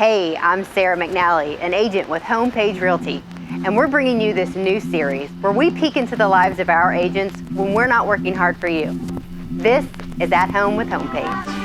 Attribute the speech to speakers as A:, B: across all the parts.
A: Hey, I'm Sara McNally, an agent with Homepage Realty, and we're bringing you this new series where we peek into the lives of our agents when we're not working hard for you. This is At Home with Homepage.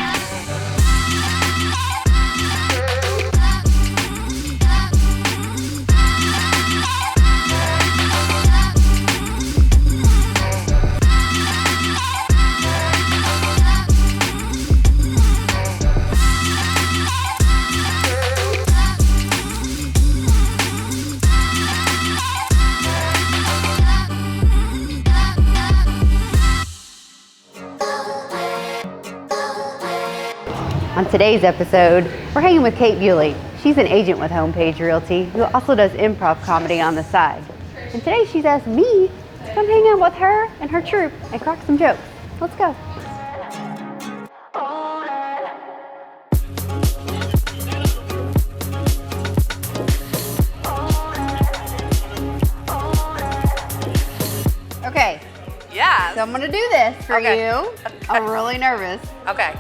A: On today's episode, we're hanging with Kate Bewley. She's an agent with Homepage Realty who also does improv comedy on the side. And today she's asked me to come hang out with her and her troupe and crack some jokes. Let's go. Okay.
B: Yeah.
A: So I'm gonna do this for you. I'm really nervous.
B: Okay.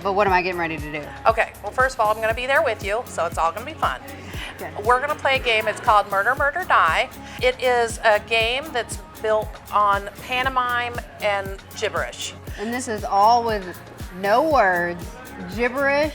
A: But what am I getting ready to do?
B: Okay. Well, first of all, I'm going to be there with you, so it's all going to be fun.
A: Good.
B: We're going to play a game. It's called Murder, Murder, Die. It is a game that's built on pantomime and gibberish.
A: And this is all with no words, gibberish,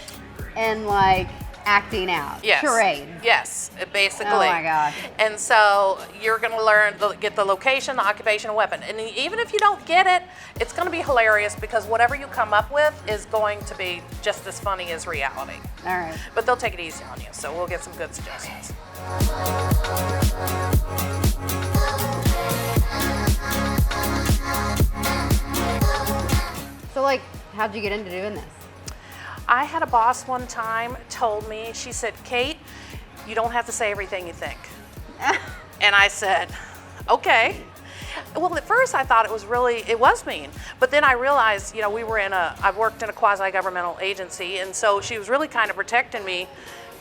A: and like acting out.
B: Yes.
A: Charades.
B: Yes, basically.
A: Oh my gosh.
B: And so you're going to learn, get the location, the occupation, and weapon. And even if you don't get it, it's going to be hilarious because whatever you come up with is going to be just as funny as reality.
A: All right.
B: But they'll take it easy on you, so we'll get some good suggestions.
A: So like, how'd you get into doing this?
B: I had a boss one time told me, she said, Kate, you don't have to say everything you think. And I said, okay. Well, at first I thought it was mean. But then I realized, I've worked in a quasi-governmental agency, and so she was really kind of protecting me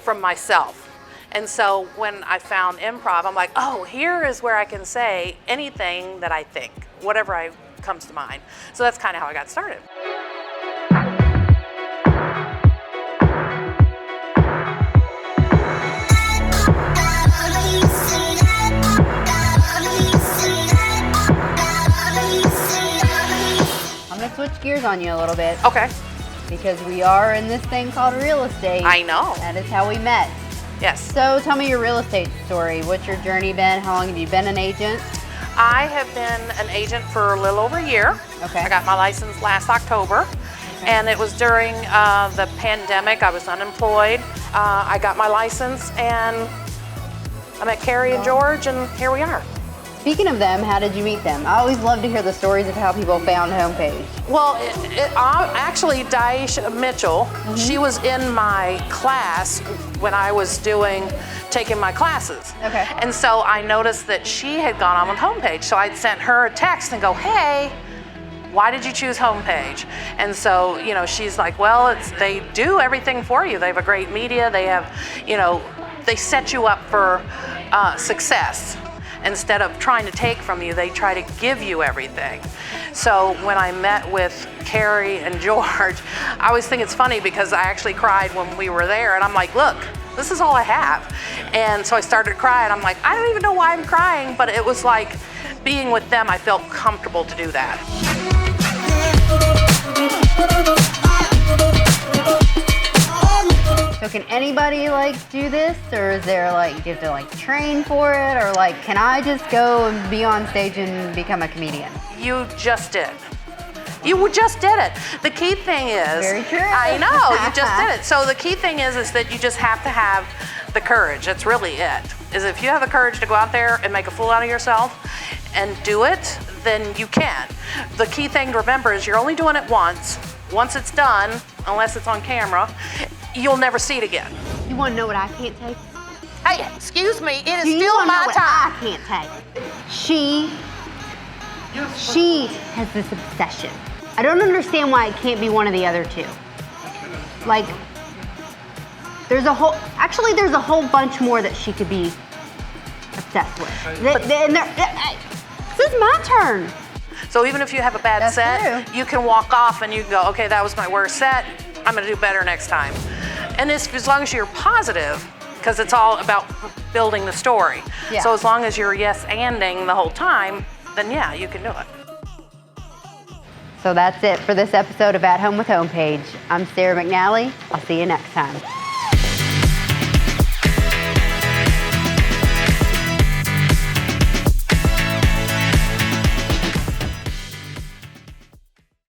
B: from myself. And so when I found improv, I'm like, oh, here is where I can say anything that I think, whatever comes to mind. So that's kind of how I got started.
A: Switch gears on you a little bit.
B: Okay.
A: Because we are in this thing called real estate.
B: I know.
A: That is how we met.
B: Yes.
A: So tell me your real estate story. What's your journey been? How long have you been an agent?
B: I have been an agent for a little over a year.
A: Okay.
B: I got my license last October. Okay. And it was during the pandemic. I was unemployed. I got my license and I met Carrie and George, and here we are.
A: Speaking of them, how did you meet them? I always love to hear the stories of how people found Homepage.
B: Well, actually, Daisha Mitchell, she was in my class when I was taking my classes.
A: Okay.
B: And so I noticed that she had gone on with Homepage. So I'd sent her a text and go, hey, why did you choose Homepage? And so, she's like, well, they do everything for you. They have a great media. They have, they set you up for success. Instead of trying to take from you, they try to give you everything. So when I met with Carrie and George, I always think it's funny because I actually cried when we were there, and I'm like, look, this is all I have. And so I started crying. I'm like, I don't even know why I'm crying, but it was like being with them, I felt comfortable to do that.
A: So can anybody do this, or is there you have to train for it, or can I just go and be on stage and become a comedian?
B: You just did. You just did it. The key thing is,
A: very true.
B: I know, you just did it. So the key thing is that you just have to have the courage. That's really it. Is if you have the courage to go out there and make a fool out of yourself and do it, then you can. The key thing to remember is you're only doing it once. Once it's done, unless it's on camera, you'll never see it again.
A: You want to know what I can't take?
B: Hey, excuse me, it is
A: Do you
B: still
A: wanna know
B: my
A: what
B: time.
A: I can't take? She has this obsession. I don't understand why it can't be one of the other two. There's a whole bunch more that she could be obsessed with. This is my turn.
B: So even if you have a bad set,
A: true.
B: you can walk off and you can go, okay, that was my worst set. I'm gonna do better next time. And as long as you're positive, because it's all about building the story.
A: Yeah.
B: So as long as you're yes-anding the whole time, then yeah, you can do it.
A: So that's it for this episode of At Home with Homepage. I'm Sara McNally. I'll see you next time.